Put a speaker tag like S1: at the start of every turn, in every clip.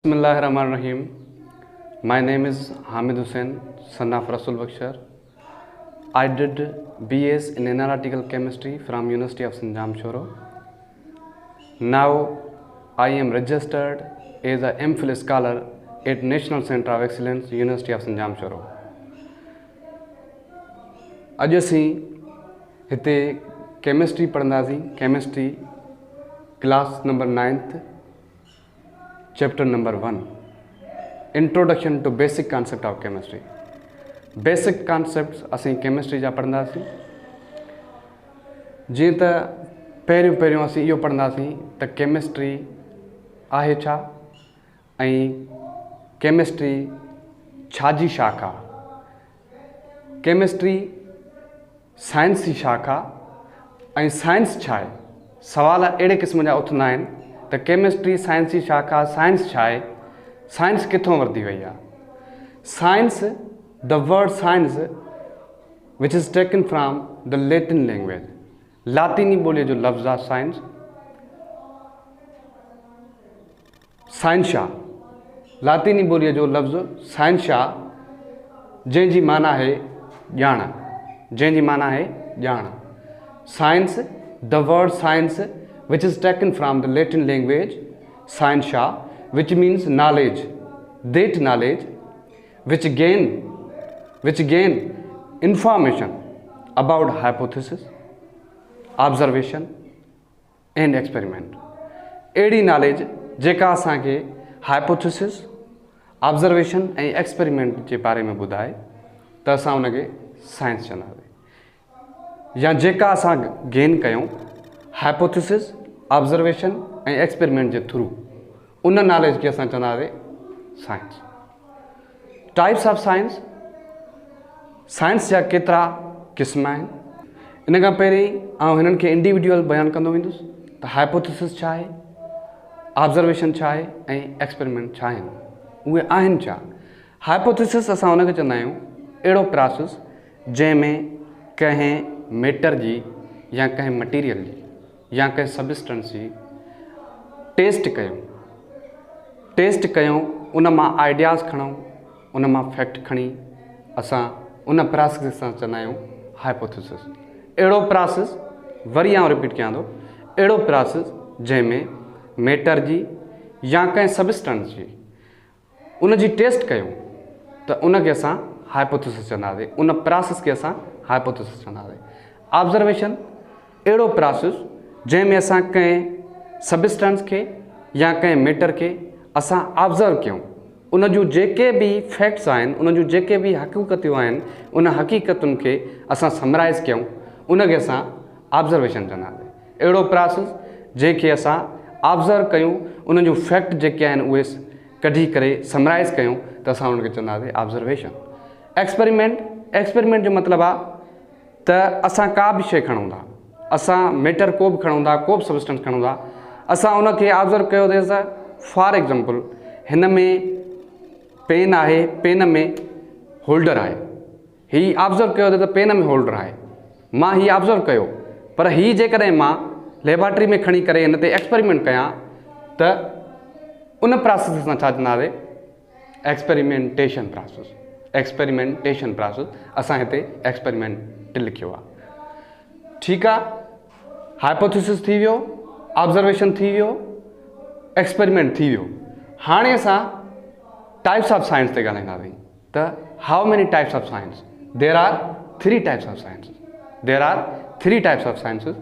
S1: Bismillahirrahmanirrahim. My name is Hamid Hussain, son of Rasul Bakshar. I did BS in Analytical Chemistry from University of St. Jamshoro. Now I am registered as a MPhil scholar at National Center of Excellence, University of St. Jamshoro. अॼु असीं हिते chemistry पढ़ंदासीं, chemistry class number 9th chapter number 1 introduction to basic concept of chemistry. Basic concepts असीं chemistry जा पढ़ंदासीं। जीअं त पहिरियों असीं इहो पढ़ंदासीं त केमिस्ट्री आहे छा ऐं केमिस्ट्री छा जी शाखा। केमिस्ट्री साइंस जी शाखा ऐं साइंस छा आहे। सवाल अहिड़े क़िस्म जा उथंदा आहिनि त केमिस्ट्री साइंस जी शाखा, साइंस छा आहे, साइंस किथों वरिती वई आहे। Science, the word science which is taken from the Latin language, लातीनी ॿोलीअ जो लफ़्ज़ आहे साइंस। साइंशा, लातीनी ॿोलीअ जो लफ़्ज़ साइंशा, जंहिंजी माना आहे ॼाण, जंहिंजी माना आहे ॼाण। Science, the word science which is taken from the Latin language scientia, which means knowledge, that knowledge which gain information about hypothesis, observation and experiment। अहिड़ी knowledge जेका असांखे hypothesis, observation ऐं experiment जे बारे में ॿुधाए त असां उनखे साइंस चवंदासीं। या जेका असां गेन कयूं hypothesis, ऑब्जर्वेशन ऐं एक्सपेरिमेंट जे थ्रू, उन नॉलेज खे असां चवंदासीं science. Types of science, science जा केतिरा क़िस्म आहिनि। इन खां पहिरीं आउं हिननि खे इंडिविजुअल बयानु कंदो वेंदुसि त हाइपोथेसिस छा आहे, ऑब्जर्वेशन छा आहे ऐं एक्सपेरिमेंट छा आहिनि, उहे आहिनि छा। हाइपोथेसिस असां उनखे चवंदा आहियूं अहिड़ो प्रोसेस जंहिंमें कंहिं मैटर जी या कंहिं मटीरियल जी या कंहिं सबस्टेंस जी टेस्ट कयूं, उन मां आइडियाज़ खणूं, उन मां फैक्ट खणी असां उन प्रोसेस सां चवंदा आहियूं हाइपोथेसिस। अहिड़ो प्रोसेस, वरी आउं रिपीट कयां थो, अहिड़ो प्रोसेस जंहिंमें मैटर जी या कंहिं सबस्टेंस जी उन जी टेस्ट कयूं त उनखे असां हाइपोथेसिस चवंदासीं, उन प्रोसेस खे असां हाइपोथेसिस चवंदासीं। ऑब्जर्वेशन, अहिड़ो प्रोसेस जंहिंमें असां कंहिं सबस्टेंस खे या कंहिं मैटर खे असां ऑब्ज़र्व कयूं, उन जूं जेके बि फैक्ट्स आहिनि, उन जूं जेके बि हक़ीक़तूं आहिनि, उन हक़ीक़तुनि खे असां समराइज़ कयूं, उनखे असां ऑब्ज़र्वेशन चवंदासीं। अहिड़ो प्रोसेस जंहिंखे असां ऑब्ज़र्व कयूं, उन जूं फैक्ट जेके आहिनि उहे कढी करे समराइज़ कयूं त असां उनखे चवंदासीं ऑब्ज़र्वेशन। एक्सपेरिमेंट जो मतिलबु आहे त असां का बि शइ खणूं था, असां मैटर को बि खणूं था, को बि सबस्टेंस खणूं था, असां उनखे ऑब्ज़र्व कयो त फॉर एग्ज़ाम्पल हिन में पेन आहे, पेन में होल्डर आहे, हीअ ऑब्ज़र्व कयो त पेन में होल्डर आहे, मां हीअ ऑब्ज़र्व कयो, पर हीअ जेकॾहिं मां लेबॉरेटरी में खणी करे हिन ते एक्सपेरिमेंट कयां त उन प्रोसेस सां छा चवंदासीं एक्सपेरिमेंटेशन प्रोसेस। एक्सपेरिमेंटेशन प्रोसेस असां हिते एक्सपेरिमेंट लिखियो आहे। ठीकु आहे, हाइपोथेसिस थी वियो, ऑब्जर्वेशन थी वियो, एक्सपेरिमेंट थी वियो। हाणे असां टाइप्स ऑफ साइंस ते ॻाल्हाईंदासीं त how many types of science. There are 3 types of science. There are 3 types of sciences.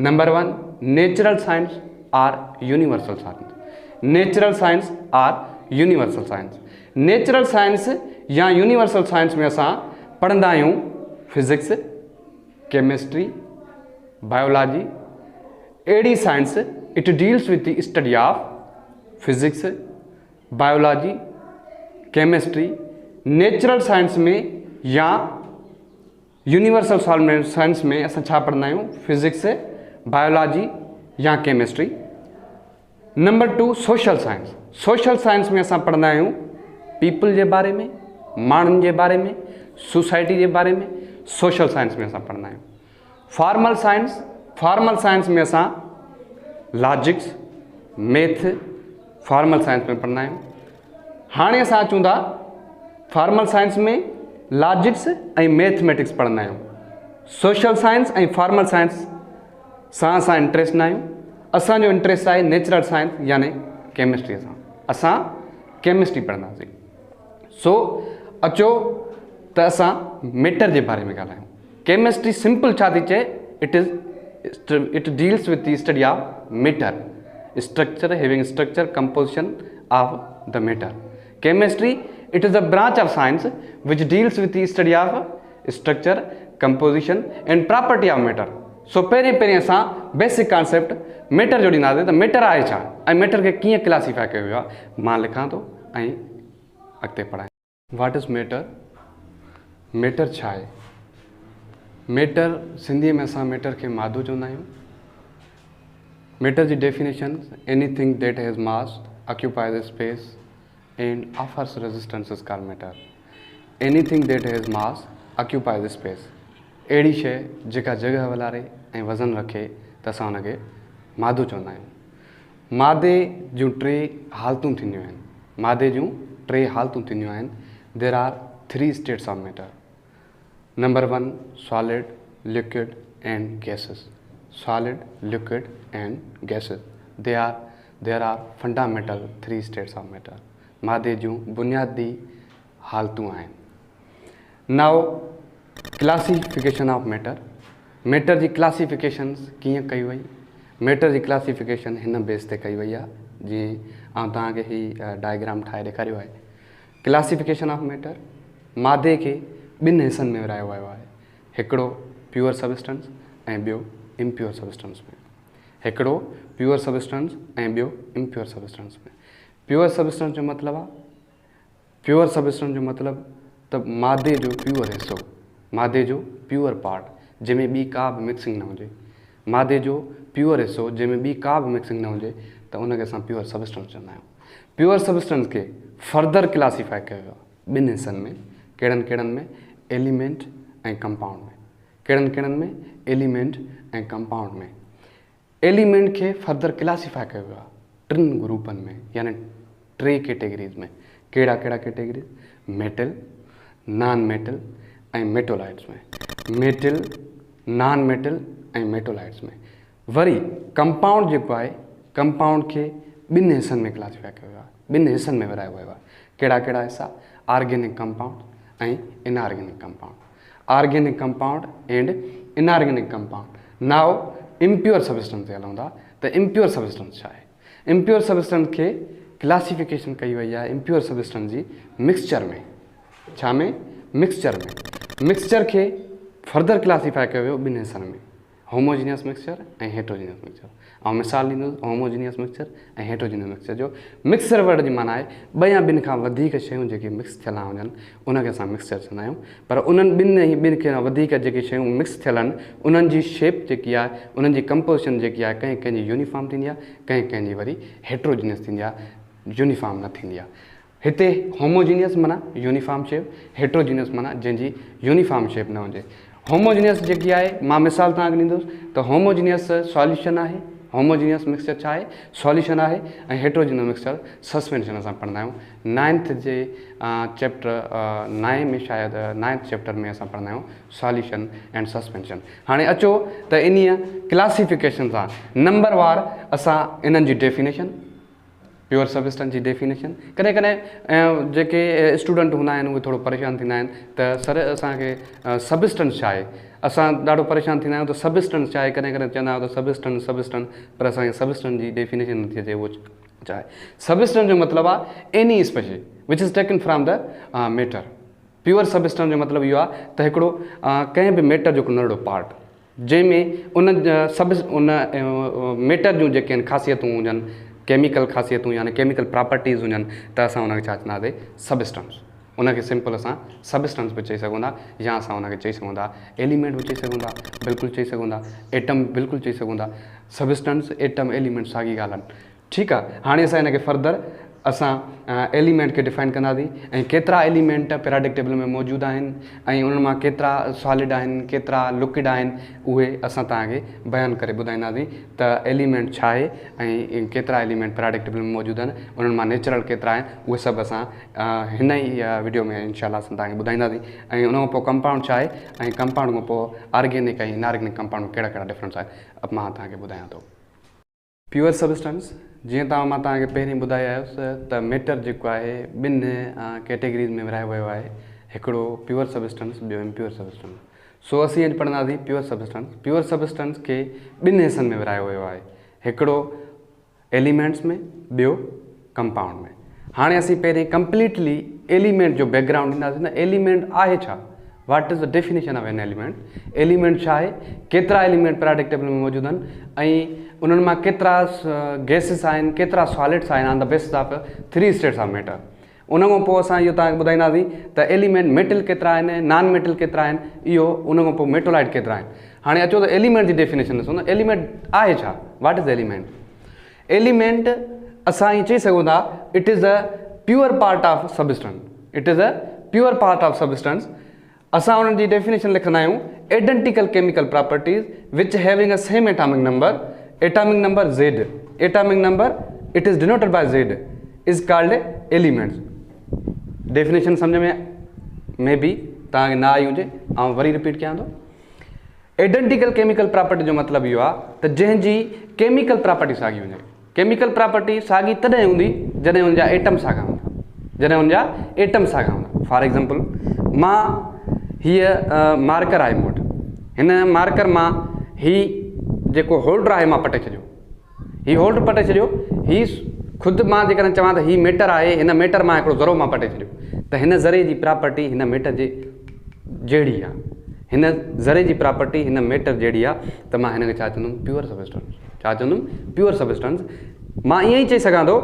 S1: Number 1, natural science or universal science. Natural science or universal science. Natural science या universal science में असां पढ़ंदा आहियूं physics, chemistry, biology. अहिड़ी science it deals with the study of physics, biology, chemistry. Natural science में या universal science में असां छा पढ़ंदा आहियूं फिज़िक्स, बायोलॉजी या chemistry. Number 2, social science. Social science में असां पढ़ंदा आहियूं पीपल जे बारे में, माण्हुनि जे बारे में, सोसाइटी जे बारे में। सोशल साइंस में असां पढ़ंदा आहियूं। फॉर्मल साइंस में असां लॉजिक्स, मैथ, फॉर्मल साइंस में पढ़ंदा आहियूं। हाणे असां अचूं था फॉर्मल साइंस में लॉजिक्स ऐं मैथमेटिक्स पढ़ंदा आहियूं। सोशल साइंस ऐं फॉर्मल साइंस सां असां इंट्रस्ट न आहियूं। असांजो इंट्रस्ट आहे नेचुरल साइंस यानी केमिस्ट्री सां। असां केमिस्ट्री पढ़ंदासीं। सो अचो त असां मैटर जे बारे में ॻाल्हायूं। केमिस्ट्री सिंपल छा थी चए, it deals with the study of matter, structure, having structure, composition of the matter. Chemistry, it is a branch of science which deals with the study of structure, composition and property of matter. So पहिरीं असां basic concept matter जो ॾींदासीं त matter आहे छा ऐं matter खे कीअं क्लासीफाई कयो वियो आहे। मां लिखां थो ऐं अॻिते पढ़ायां। What is matter? मैटर छा आहे? मैटर सिंधीअ में असां मैटर खे मादो चवंदा आहियूं। मैटर जी definition, anything that has mass, occupies space and offers resistance is called matter. Anything that has mass occupies space. अहिड़ी शइ जेका जगह वलारे ऐं वज़न रखे त असां हुनखे मादो चवंदा आहियूं। मादे जूं टे हालतूं थींदियूं आहिनि। मादे जूं टे हालतूं थींदियूं आहिनि। There are 3 states of matter. Number 1, solid, liquid and gases. Solid, liquid and gases. There are fundamental 3 states of matter. मादे जूं बुनियादी हालतूं आहिनि। Now classification of matter. Matter जी क्लासिफिकेशन्स कीअं कई वई? मैटर जी क्लासिफिकेशन हिन बेस ते कई वई आहे जीअं आउं तव्हांखे ही डायग्राम ठाहे ॾेखारियो आहे। क्लासिफिकेशन ऑफ मैटर, मादे खे ॿिनि हिसनि में विरायो वियो आहे। हिकिड़ो प्योर सबस्टेंस ऐं ॿियो इम्प्योर सबस्टेंस में। हिकिड़ो प्योर सबस्टेंस ऐं ॿियो इम्प्योर सबस्टेंस में। प्योर सबस्टेंस जो मतिलबु आहे, प्योर सबस्टेंस जो मतिलबु त मादे जो प्योर हिसो, मादे जो प्योर पार्ट जंहिंमें ॿी का बि मिक्सिंग न हुजे। मादे जो प्योर हिसो जंहिंमें ॿी का बि मिक्सिंग न हुजे त उनखे असां प्योर सबस्टेंस चवंदा आहियूं। प्योर सबस्टेंस खे फर्दर क्लासीफाई कयो वियो आहे ॿिनि हिसनि में। कहिड़नि में? एलिमेंट ऐं कंपाउंड में। कहिड़नि में? एलिमेंट ऐं कंपाउंड में। एलिमेंट खे फर्दर क्लासीफाई कयो वियो आहे 3 ग्रुपनि में यानी 3 कैटेगरीज़ में। कहिड़ा कैटेगरीज़? मेटल, नॉन मेटल ऐं मेटोलाइट्स में। मेटल, नॉन मेटल ऐं मेटोलाइट्स में। वरी कंपाउंड जेको आहे, कंपाउंड खे 2 हिसनि में क्लासीफाई कयो वियो आहे, 2 हिसनि में विरायो वियो आहे। कहिड़ा हिसा? ऑर्गेनिक कंपाउंड ऐं inorganic compound. Organic compound and inorganic compound. Now impure substance ते हलूं था त इम्प्योर सबस्टेंस छा आहे? इम्प्योर सबस्टेंस खे क्लासिफिकेशन कई वई आहे इम्प्योर सबस्टेंस जी मिक्सचर में। छा में? मिक्सचर में। मिक्सचर खे फर्दर क्लासीफाई कयो वियो 2 हिसनि में, होमोजीनियस मिक्सचर ऐं हेट्रोजीनियस मिक्सचर। ऐं मिसाल ॾींदुसि होमोजीनियस मिक्सचर ऐं हेट्रोजीनियस मिक्सचर जो। मिक्सचर वर्ड जी माना आहे 2 या 2 खां वधीक शयूं जेके मिक्स थियल हुजनि उनखे असां मिक्सचर चवंदा आहियूं। पर उन्हनि 2 खां वधीक जेके शयूं मिक्स थियल आहिनि उन्हनि जी शेप जेकी आहे, उन्हनि जी कंपोजिशन जेकी आहे, कंहिंजी यूनिफॉर्म थींदी आहे, कंहिंजी वरी हेट्रोजीनियस थींदी आहे, यूनिफॉर्म न थींदी आहे। हिते होमोजीनियस माना यूनिफॉर्म शेप, हेट्रोजीनियस माना जंहिंजी यूनिफॉर्म शेप न हुजे। होमोजीनियस जेकी आहे, मां मिसाल तव्हांखे ॾींदुसि त होमोजीनियस सॉल्यूशन आहे, होमोजीनियस मिक्सचर छा आहे? सॉल्यूशन आहे। ऐं हेट्रोजीनियस मिक्सचर सस्पेंशन असां पढ़ंदा आहियूं 9th जे चैप्टर 9 में, शायदि 9th चैप्टर में असां पढ़ंदा आहियूं सॉल्यूशन एंड सस्पेंशन। हाणे अचो त इन क्लासिफिकेशन सां नंबरवार असां इन्हनि जी डेफिनेशन, प्योर सबस्टेंस जी डेफिनेशन। कॾहिं जेके स्टूडेंट हूंदा आहिनि उहे थोरो परेशान थींदा आहिनि त सर असांखे सबस्टेंस छा आहे? असां ॾाढो परेशान थींदा आहियूं त सबस्टेंस छा आहे? कॾहिं चवंदा आहियूं त सबस्टेंस, पर असांखे सबस्टेंस जी डेफिनेशन नथी अचे उहो छा आहे। सबस्टेंस जो मतिलबु आहे एनी स्पेशीज विच is taken from the matter. Pure substance जो मतिलबु इहो आहे त हिकिड़ो कंहिं बि मैटर जो नंढड़ो पार्ट जंहिंमें उन मैटर जूं जेके आहिनि ख़ासियतूं हुजनि, केमिकल ख़ासियतूं यानी केमिकल प्रॉपर्टीज़ हुजनि त असां हुनखे छा चवंदासीं? सबस्टेंस। उनखे सिंपल असां सबस्टेंस बि चई सघूं था या असां उनखे चई सघूं था एलिमेंट बि चई सघूं था, बिल्कुलु चई सघूं था, एटम बिल्कुलु चई सघूं था। सबस्टेंस, एटम, एलिमेंट साॻी ॻाल्हि आहिनि। ठीकु आहे। हाणे असां हिनखे फर्दर असां एलिमेंट खे डिफाइन कंदासीं ऐं केतिरा एलिमेंट पीरियोडिक टेबल में मौजूदु आहिनि ऐं उन्हनि मां केतिरा सॉलिड आहिनि केतिरा लिक्विड आहिनि उहे असां तव्हांखे बयानु करे ॿुधाईंदासीं त एलिमेंट छा आहे ऐं केतिरा एलिमेंट पीरियोडिक टेबल में मौजूदु आहिनि उन्हनि मां नेचुरल केतिरा आहिनि उहे सभु असां हिन ई वीडियो में इंशाल्लाह असां तव्हांखे ॿुधाईंदासीं ऐं उन खां पोइ कंपाउंड छा आहे ऐं कंपाउंड खां पोइ ऑर्गेनिक ऐं इनऑर्गेनिक कंपाउंड में कहिड़ा कहिड़ा डिफरेंस आहिनि मां तव्हांखे ॿुधायां थो। प्योर सबस्टेंस जीअं मां तव्हांखे पहिरीं ॿुधायो आयुसि त मैटर जेको आहे ॿिनि कैटेगरीज़ में विरायो वियो आहे, हिकिड़ो प्योर सबस्टेंस ॿियो इम्प्योर सबस्टेंस। सो असीं अॼु पढ़ंदासीं प्योर सबस्टेंस। प्योर सबस्टेंस खे ॿिनि हिसनि में विरायो वियो आहे, हिकिड़ो एलिमेंट्स में ॿियो कंपाउंड में। हाणे असीं पहिरीं कंप्लीटली एलिमेंट जो बैकग्राउंड ॾींदासीं न एलिमेंट आहे छा, what is the definition of an element. Element छा आहे, केतिरा एलिमेंट पीरियोडिक टेबल में मौजूदु आहिनि ऐं उन्हनि मां केतिरा गैसिस आहिनि केतिरा सॉलिड्स आहिनि on the basis of 3 status of matter. उन खां पोइ असां इहो तव्हांखे ॿुधाईंदासीं त एलिमेंट मेटल केतिरा आहिनि नॉन मेटल केतिरा आहिनि, इहो उन खां पोइ मेटोलाइट केतिरा आहिनि। हाणे अचो त एलिमेंट जी डेफिनेशन ॾिसो न, एलिमेंट आहे छा, व्हाट इज़ एलिमेंट। एलिमेंट असां ईअं चई सघूं था it is a pure part of substance, it is a pure part of substance. असां उन्हनि जी डेफिनेशन लिखंदा आहियूं identical chemical properties which having a same atomic number, atomic number Z, atomic number it is denoted by Z is called elements। definition समझ में भी तव्हांखे न आई हुजे ऐं वरी रिपीट कयां थो। आइडेंटिकल केमिकल प्रॉपर्टी जो मतिलबु इहो आहे त जंहिंजी केमिकल प्रॉपर्टी साॻी हुजे। केमिकल प्रॉपर्टी साॻी तॾहिं हूंदी जॾहिं हुनजा एटम साॻा हूंदा, जॾहिं हुनजा एटम साॻा हूंदा। फॉर एग्ज़ाम्पल मां हीअ मार्कर आहे मूं वटि, हिन मार्कर मां ही जेको होल्डर आहे मां पटे छॾियो, हीउ होल्डर पटे छॾियो, हीउ ख़ुदि मां जेकॾहिं चवां त हीउ मेटर आहे, हिन मेटर मां हिकिड़ो ज़रो मां पटे छॾियो त हिन ज़रे जी प्रॉपर्टी हिन मेटर जे जहिड़ी आहे, हिन ज़रे जी प्रॉपर्टी हिन मेटर जहिड़ी आहे त मां हिनखे छा चवंदुमि प्योर सबस्टेंस। छा चवंदुमि प्योर सबस्टेंस। मां ईअं ई चई सघां थो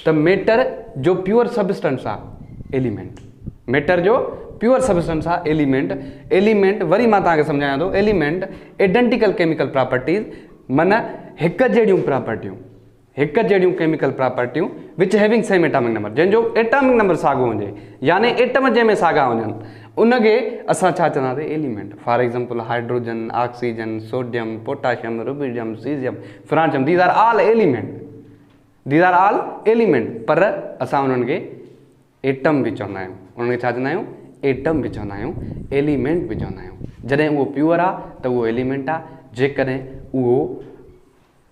S1: त मेटर जो प्योर सबस्टेंस आहे एलिमेंट, मेटर जो प्योर सबस्टेंस आहे एलिमेंट। एलिमेंट वरी मां तव्हांखे सम्झायां थो, एलिमेंट आइडेंटिकल केमिकल प्रॉपर्टीज़ माना हिकु जहिड़ियूं प्रॉपर्टियूं, हिकु जहिड़ियूं केमिकल प्रॉपर्टियूं which having same atomic number, जंहिंजो एटॉमिक नंबर साॻियो हुजे यानी एटम जंहिंमें साॻा हुजनि उनखे असां छा चवंदासीं element. For example hydrogen, oxygen, sodium, potassium, rubidium, caesium, francium, these are all element, these are all element. पर असां उन्हनि खे एटम बि चवंदा आहियूं, उन्हनि खे छा चवंदा आहियूं एटम बि चवंदा आहियूं, एलिमेंट बि चवंदा आहियूं। जॾहिं उहो प्योर आहे त उहो एलिमेंट आहे, जेकॾहिं उहो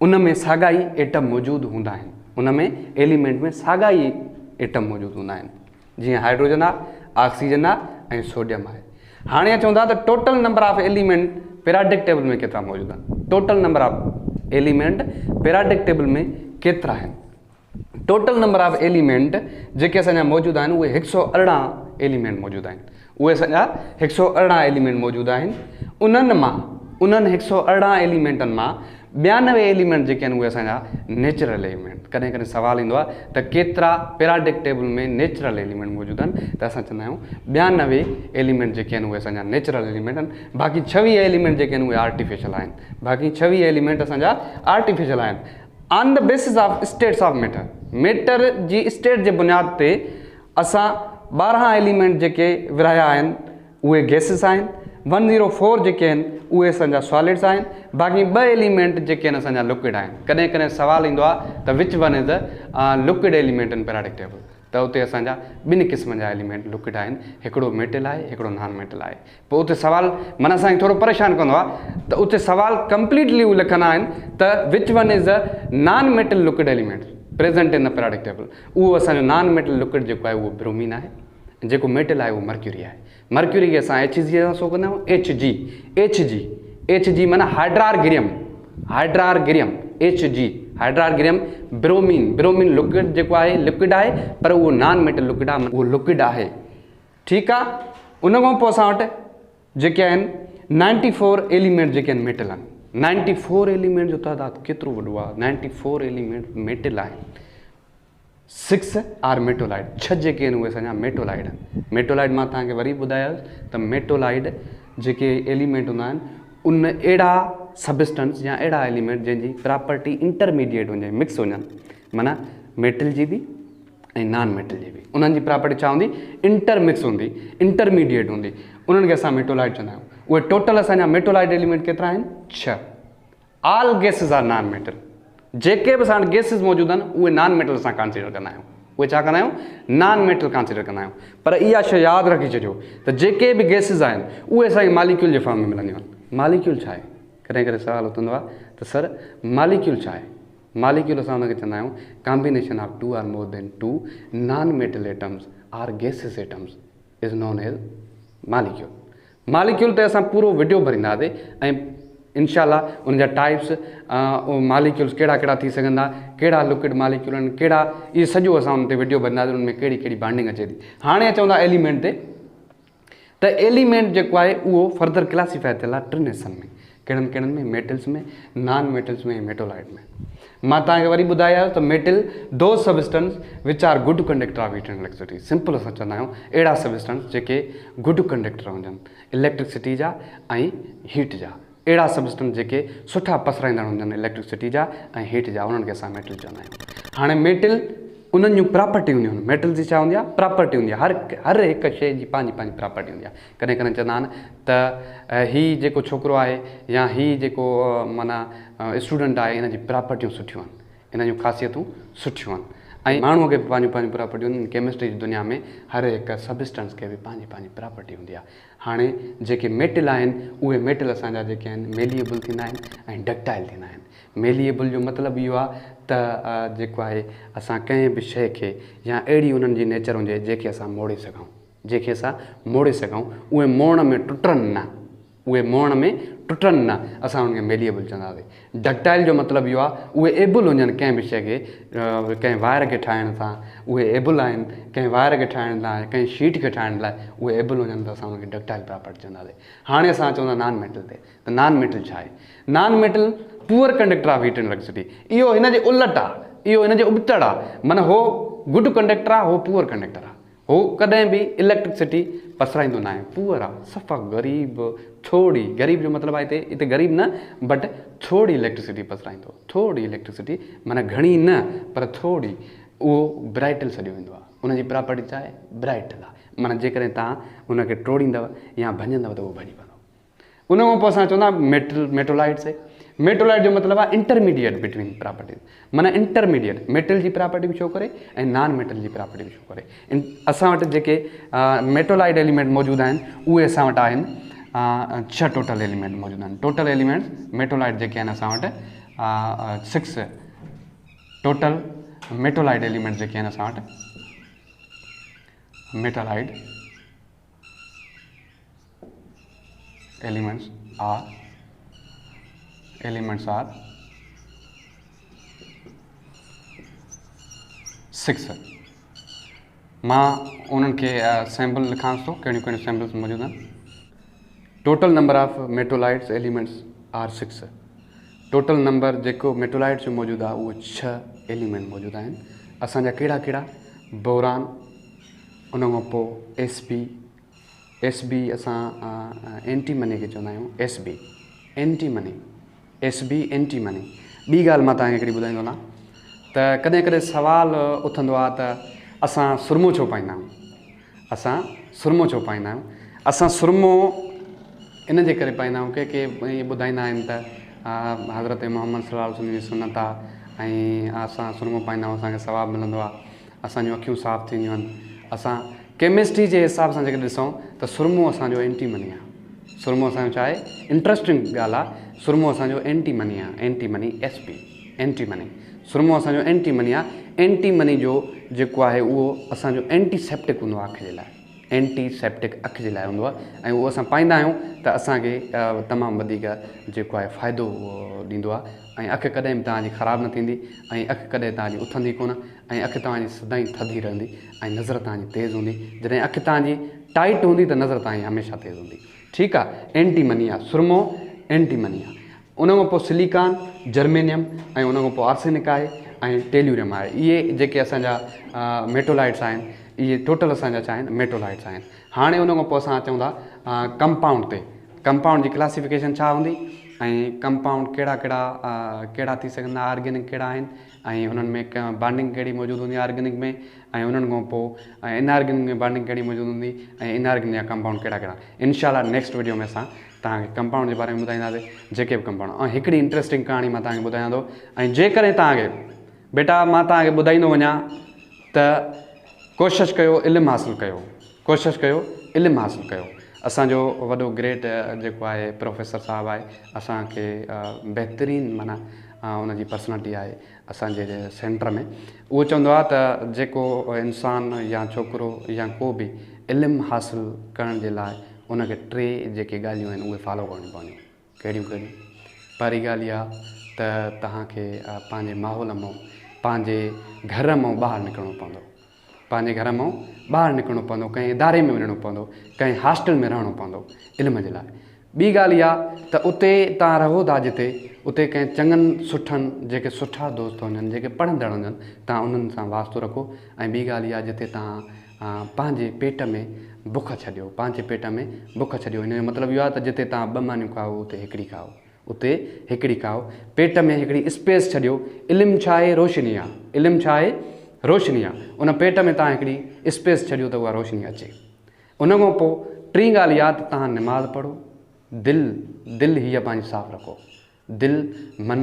S1: उन में साॻा ई एटम मौजूदु हूंदा आहिनि, उन में एलिमेंट में साॻा ई एटम मौजूदु हूंदा आहिनि, जीअं हाइड्रोजन आहे, ऑक्सीजन आहे ऐं सोडियम आहे। हाणे अचूं था त total number of element periodic table में केतिरा मौजूदु आहिनि, total number of element periodic table में केतिरा आहिनि। टोटल नंबर ऑफ एलिमेंट जेके असांजा मौजूदु आहिनि उहे 118 एलिमेंट मौजूदु आहिनि, उहे असांजा 118 एलिमेंट मौजूदु आहिनि। उन्हनि 118 एलिमेंटनि मां 92 एलिमेंट जेके आहिनि उहे असांजा नेचुरल एलिमेंट। कॾहिं कॾहिं सुवालु ईंदो आहे त केतिरा पीरियोडिक टेबल में नेचुरल एलिमेंट मौजूदु आहिनि, त असां चवंदा आहियूं 92 एलिमेंट जेके आहिनि उहे असांजा नेचुरल एलिमेंट आहिनि। बाक़ी 26 एलिमेंट जेके आहिनि उहे आर्टिफिशियल आहिनि, बाक़ी 26 एलिमेंट असांजा आर्टिफिशियल आहिनि। On the basis of states of matter, matter जी स्टेट जे बुनियाद ते असां 12 एलिमेंट जेके विरहाया आहिनि उहे गैसिस आहिनि, 104 जेके आहिनि उहे असांजा सॉलिड्स आहिनि, बाक़ी 2 एलिमेंट जेके आहिनि असांजा लिक्विड आहिनि। कॾहिं कॾहिं सुवालु ईंदो आहे त which one is the liquid element in periodic table, त उते असांजा 2 क़िस्म जा एलिमेंट लिक्विड आहिनि, हिकिड़ो मेटल आहे हिकिड़ो नॉन मेटल आहे। पोइ उते सुवालु माना असांखे थोरो परेशान कंदो आहे त उते सुवालु कंप्लीटली उहे लिखंदा आहिनि त which one is the non metal liquid element present in the periodic table. उहो असांजो नॉन मेटल लिक्विड जेको आहे उहो ब्रोमीन आहे, जेको मेटल आहे उहो मर्क्यूरी आहे। मर्क्यूरी खे असां Hg सां सो कंदा आहियूं, Hg माना हाइड्रार्गिरियम, Hg हाइड्रार्गिरियम। ब्रोमीन लिक्विड जेको आहे लिक्विड आहे पर उहो नॉन मेटल लिक्विड आहे, उहो लिक्विड आहे। ठीकु आहे, उन खां पोइ असां वटि जेके आहिनि 94 एलिमेंट जेके आहिनि मेटल आहिनि। 94 एलिमेंट जो तइदादु केतिरो वॾो आहे, 94 एलिमेंट मेटल आहिनि। 6 आर मेटोलाइड, 6 जेके आहिनि उहे असांजा मेटोलाइड आहिनि। मेटोलाइड मां तव्हांखे वरी ॿुधायोसि त मेटोलाइड जेके एलिमेंट हूंदा आहिनि उन अहिड़ा सबस्टेंस या अहिड़ा एलिमेंट जंहिंजी प्रॉपर्टी इंटरमीडिएट हुजे, मिक्स हुजनि, माना मेटल जी बि ऐं नॉन मेटल जी बि। उन्हनि जी प्रॉपर्टी छा हूंदी, इंटरमिक्स हूंदी, इंटरमीडिएट हूंदी, उन्हनि खे असां मेटोलाइट चवंदा आहियूं। उहे टोटल असांजा मेटोलाइट एलिमेंट केतिरा आहिनि, 6। All gases are non metal. जेके बि असां गैसिस मौजूदु आहिनि उहे नॉन मेटल असां कंसीडर कंदा आहियूं। उहे छा कंदा आहियूं, नॉन मेटल कंसीडर कंदा आहियूं। पर इहा शइ यादि रखी छॾियो त जेके बि गैसिस आहिनि उहे असांखे मालिक्यूल जे फॉर्म में मिलंदियूं आहिनि। मालिक्यूल छा आहे, कॾहिं कॾहिं सुवालु उथंदो आहे त सर मालिक्यूल छा आहे। मालिक्यूल असां हुनखे चवंदा आहियूं combination of 2 or more than 2 non metal atoms are gases atoms is known as molecule. Molecule ते असां पूरो वीडियो भरींदासीं ऐं इंशाल्लाह उन जा टाइप्स मालिक्यूल्स कहिड़ा कहिड़ा थी सघंदा, कहिड़ा लिक्विड मालिक्यूल आहिनि, कहिड़ा, इहे सॼो असां उन ते वीडियो भरींदासीं, उन में कहिड़ी कहिड़ी बॉन्डिंग अचे थी। हाणे चवंदा एलिमेंट ते, त एलिमेंट जेको आहे उहो फर्दर क्लासीफाई थियल आहे 3 हिसनि में। कहिड़नि कहिड़नि में, मेटल्स में, नॉन मेटल्स में, मेटोलाइट में। मां तव्हांखे वरी ॿुधायो त metal those substance which are good conductor of heat and electricity. Simple असां चवंदा आहियूं अहिड़ा सबस्टेंस जेके गुड कंडक्टर हुजनि इलेक्ट्रिसिटी जा ऐं हीट जा। अहिड़ा सबस्टेंस जेके सुठा पसराईंदड़ हुजनि इलेक्ट्रिसिटी जा ऐं हीट जा, उन्हनि खे असां मेटल चवंदा आहियूं। हाणे मेटल उन्हनि जूं प्रॉपर्टी हूंदियूं आहिनि। मेटल जी छा हूंदी आहे, प्रॉपर्टी हूंदी आहे। हर हिकु शइ जी पंहिंजी पंहिंजी प्रॉपर्टी हूंदी आहे। कॾहिं कॾहिं चवंदा आहिनि त हीउ जेको छोकिरो आहे या हीउ जेको माना स्टूडेंट आहे, इन जी प्रॉपर्टियूं सुठियूं आहिनि, इन जूं ख़ासियतूं सुठियूं आहिनि। ऐं माण्हूअ खे बि पंहिंजूं पंहिंजूं प्रॉपर्टियूं हूंदियूं आहिनि। केमिस्ट्री जी दुनिया में हर हिकु सबस्टेंस खे बि पंहिंजी पंहिंजी प्रॉपर्टी हूंदी आहे। हाणे जेके मेटल आहिनि उहे मेटल असांजा जेके आहिनि मेलिएबल थींदा आहिनि ऐं डक्टाइल थींदा आहिनि। मेलिएबल जो मतिलबु इहो आहे त जेको आहे असां कंहिं बि शइ खे या अहिड़ी उन्हनि जी नेचर हुजे जंहिंखे असां मोड़े सघूं, जंहिंखे असां मोड़े सघूं, उहे मोड़ण में टुटनि न, उहे मोड़ण में टुटनि न, असां उनखे मेलिएबल चवंदासीं। डक्टाइल जो मतिलबु इहो आहे उहे एबल हुजनि कंहिं बि शइ खे, कंहिं वायर खे ठाहिण सां उहे एबल आहिनि, कंहिं वायर खे ठाहिण लाइ, कंहिं शीट खे ठाहिण लाइ उहे एबल हुजनि त असां उनखे डक्टाइल प्रॉपर्टी चवंदासीं। हाणे असां चवंदा नॉन मेटल ते, त नॉन मेटल छा आहे। Non metal poor conductor of heat and electricity. इहो हिन जे उलट आहे, इहो हिन जे उबतड़ आहे। माना हो गुड कंडक्टर आहे, हो पुअर कंडक्टर आहे। हो कॾहिं बि इलेक्ट्रिसिटी पसराईंदो न आहे, पुअर आहे, सफ़ा ग़रीब, थोरी। ग़रीब जो मतिलबु आहे हिते ग़रीब न, बट थोरी इलेक्ट्रिसिटी पसराईंदो, थोरी इलेक्ट्रिसिटी, माना घणी न पर थोरी। उहो ब्राइटल सॼो वेंदो आहे। उनजी प्रॉपर्टी छा आहे, ब्राइटल आहे। माना जेकॾहिं तव्हां उनखे टोड़ींदव या भञंदव त उहो भॼी वेंदो। उन खां पोइ असां चवंदा मेटोलाइट्स आहे। मेटोलाइट जो मतिलबु आहे इंटरमीडिएट बिटवीन प्रॉपर्टीज़, माना इंटरमीडिएट मेटल जी प्रॉपर्टी बि शो करे ऐं नॉन मेटल जी प्रॉपर्टी बि शो करे। असां वटि जेके मेटोलाइट एलिमेंट मौजूदु आहिनि उहे असां वटि आहिनि 6 टोटल एलिमेंट मौजूदु आहिनि। टोटल एलिमेंट्स मेटोलाइट जेके आहिनि असां वटि 6 टोटल मेटोलाइट एलिमेंट्स जेके आहिनि असां वटि मेटोलाइट एलिमेंट्स आर 6। मां उन्हनि खे सैम्पल लिखांसि थो, कहिड़ियूं कहिड़ियूं सैम्पल्स मौजूदु आहिनि। Total number of metalloids elements are 6। Total number जेको मेटोलाइट्स जो मौजूदु आहे उहो 6 एलिमेंट मौजूदु आहिनि। असांजा कहिड़ा कहिड़ा, बोरान, उन खां पोइ एस बी असां एंटीमनी खे चवंदा आहियूं, एस बी एंटीमनी। ॿी ॻाल्हि मां तव्हांखे हिकिड़ी ॿुधाईंदो वञा त कॾहिं कॾहिं सुवालु उथंदो आहे त असां सुरमो छो पाईंदा आहियूं, असां सुरमो इन जे करे पाईंदा आहियूं के ईअं ॿुधाईंदा आहिनि त हज़रत मोहम्मद सल्लल्लाहु अलैहि वसल्लम जी सुन्नत आहे ऐं असां सुरमो पाईंदा आहियूं, असांखे सवाबु मिलंदो आहे, असांजूं अखियूं साफ़ु थींदियूं आहिनि। असां केमिस्ट्री जे हिसाब सां जेके ॾिसूं त सुरमो असांजो एंटीमनी आहे। सुरमो असांजो छा आहे, इंट्रस्टिंग ॻाल्हि आहे, सुरमो असांजो एंटीमनी आहे। एंटीमनी एंटीमनी सुरमो असांजो एंटीमनी आहे। एंटीमनी जो जेको आहे उहो असांजो एंटीसेप्टिक हूंदो आहे अखि जे लाइ, एंटीसेप्टिक अखि जे लाइ हूंदो आहे ऐं उहो असां पाईंदा आहियूं त असांखे तमामु वधीक जेको आहे फ़ाइदो ॾींदो आहे ऐं अखि कॾहिं बि तव्हांजी ख़राबु न थींदी ऐं अखि कॾहिं तव्हांजी उथंदी कोन ऐं अखि तव्हांजी सदाईं थधी रहंदी ऐं नज़र तव्हांजी तेज़ हूंदी। जॾहिं अखि तव्हांजी टाइट हूंदी त नज़र तव्हांजी हमेशह तेज़ हूंदी। ठीकु आहे, एंटीमनी आहे, सुरमो एंटीमनी आहे। उन खां पोइ सिलिकॉन, जर्मेनियम ऐं उन खां पोइ आर्सेनिक आहे ऐं टेल्यूरियम आहे। इहे जेके असांजा मेटोलाइट्स आहिनि, इहे टोटल असांजा छा आहिनि, मेटोलाइट्स आहिनि। हाणे उन खां पोइ असां चऊं था कंपाउंड ते। कंपाउंड जी क्लासिफिकेशन छा हूंदी, ऐं कंपाउंड कहिड़ा थी सघंदा, ऑर्गेनिक कहिड़ा आहिनि ऐं उन्हनि में बॉन्डिंग कहिड़ी मौजूदु हूंदी आहे ऑर्गेनिक में, ऐं उन्हनि खां पोइ इनऑर्गेनिक में बॉन्डिंग कहिड़ी मौजूदु हूंदी ऐं इनऑर्गेनिक जा कंपाउंड कहिड़ा इंशाल्लाह नेक्स्ट वीडियो में असां तव्हांखे कंपाउंड जे बारे में ॿुधाईंदासीं, जेके बि कंपाउंड। ऐं हिकिड़ी इंट्रस्टिंग कहाणी मां तव्हांखे ॿुधायां थो, ऐं जेकॾहिं तव्हांखे बेटा मां तव्हांखे ॿुधाईंदो वञा त कोशिशि कयो इल्मु हासिलु कयो, कोशिशि कयो इल्मु हासिलु कयो। असांजो वॾो ग्रेट जेको आहे प्रोफेसर साहिबु आहे, असांखे बहितरीनु माना उनजी पर्सनैलिटी आहे असांजे सेंटर में। उहो चवंदो आहे त जेको इंसानु या छोकिरो या को बि इल्मु हासिलु करण जे लाइ उनखे 3 जेके ॻाल्हियूं आहिनि उहे फॉलो करणियूं पवंदियूं। कहिड़ियूं कहिड़ियूं? पहिरीं ॻाल्हि इहा त तव्हांखे पंहिंजे माहौल मां, पंहिंजे घर मां ॿाहिरि निकिरणो पवंदो, पंहिंजे घर मां ॿाहिरि निकिरणो पवंदो, कंहिं इदारे में वञिणो पवंदो, कंहिं हॉस्टल में रहणो पवंदो इल्म जे लाइ। ॿी ॻाल्हि इहा त उते तव्हां रहो था जिते, उते कंहिं चङनि सुठनि जेके सुठा दोस्त हुजनि, जेके पढ़ंदड़ हुजनि, तव्हां उन्हनि सां वास्तो रखो। ऐं ॿी ॻाल्हि इहा जिते तव्हां पंहिंजे पेट में बुख छॾियो, पंहिंजे पेट में बुख छॾियो। हिन जो मतिलबु इहो आहे त जिते तव्हां 2 मानियूं खाओ उते हिकिड़ी खाओ, उते हिकिड़ी खाओ, पेट में हिकिड़ी स्पेस छॾियो। इल्मु छा आहे? रोशनी आहे। इल्मु छा आहे? रोशनी आहे। उन पेट में तव्हां हिकिड़ी स्पेस छॾियो त उहा रोशनी अचे। उन खां पोइ 3 ॻाल्हि इहा त तव्हां निमाज़ पढ़ो, दिलि हीअ पंहिंजी साफ़ु रखो, दिलि मन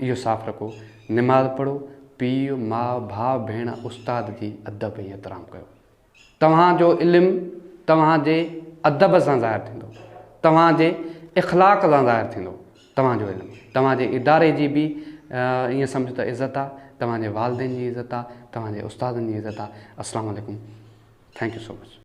S1: इहो साफ़ु रखो, निमाज़ पढ़ो, पीउ माउ भाउ भेण उस्ताद जी अदब ऐं एतिराम कयो। तव्हांजो इल्मु तव्हांजे अदब सां ज़ाहिर थींदो, तव्हांजे इख़लाक़ सां ज़ाहिर थींदो। तव्हांजो इल्मु तव्हांजे इदारे जी बि ईअं सम्झो त इज़त आहे, तव्हांजे वालिदैन जी इज़त आहे, तव्हांजे उस्तादनि जी इज़त आहे। अस्सलामु अलैकुम, थैंक यू सो मच।